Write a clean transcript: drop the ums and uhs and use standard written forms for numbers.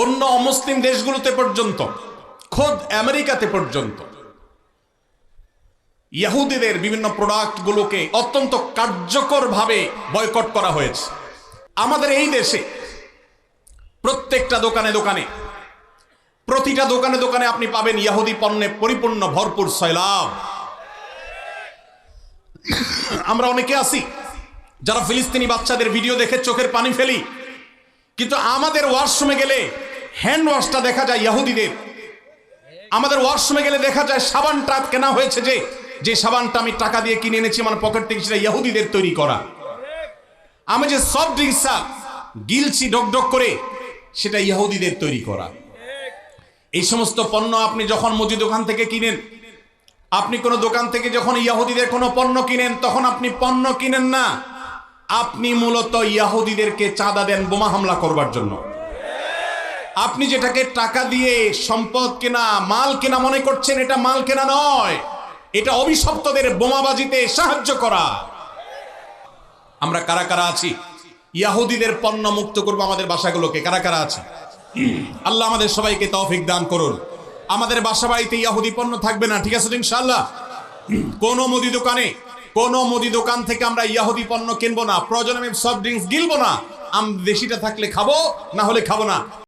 অন্য অমুসলিম দেশগুলোতে পর্যন্ত, খোদ আমেরিকাতে পর্যন্ত ইহুদিদের বিভিন্ন প্রোডাক্টগুলোকে অত্যন্ত কার্যকরভাবে বয়কট করা হয়েছে। আমাদের এই দেশে প্রত্যেকটা দোকানে দোকানে, প্রতিটা দোকানে দোকানে আপনি পাবেন ইহুদি পণ্যে পরিপূর্ণ ভরপুর সয়লাব। আমরা অনেকে আছি যারা ফিলিস্তিনি বাচ্চাদের ভিডিও দেখে চোখের পানি ফেলি, কিন্তু আমাদের ওয়াশরুমে গেলে হ্যান্ড ওয়াশটা দেখা যায় ইহুদিদের। আমাদের ওয়াশরুমে গেলে দেখা যায় সাবানটা কেনা হয়েছে, যে সাবানটা আমি টাকা দিয়ে কিনে এনেছি আমার পকেট থেকে, সেটা ইহুদিদের তৈরি করা। আমি যে সফট ড্রিঙ্কসটা গিলছি ডক করে, সেটা ইহুদিদের তৈরি করা। এই সমস্ত পণ্য আপনি যখন মুদি দোকান থেকে কিনেন, আপনি কোন দোকান থেকে যখন ইহুদিদের কোনো পণ্য কিনেন, তখন আপনি পণ্য কিনেন না, আপনি মূলত ইহুদিদেরকে চাঁদা দেন বোমা হামলা করবার জন্য। আপনি যেটাকে টাকা দিয়ে সম্পদ কেনা, মাল কেনা মনে করছেন, এটা মাল কেনা নয়, এটা অভিশপ্তদের বোমাবাজিতে সাহায্য করা। আমরা কারা কারা আছি ইহুদিদের পণ্য মুক্ত করব আমাদের বাসাগুলোকে? কারা কারা আছে? আল্লাহ আমাদের সবাইকে তৌফিক দান করুন। আমাদের বাসা বাড়িতে ইহুদি পণ্য থাকবে না, ঠিক আছে ইনশাআল্লাহ? কোন মুদি দোকান থেকে আমরা ইহুদি পণ্য কিনবো না, প্রয়োজনে সফট ড্রিঙ্কস গিলবো না। দেশিটা থাকলে খাবো, না হলে খাবো না।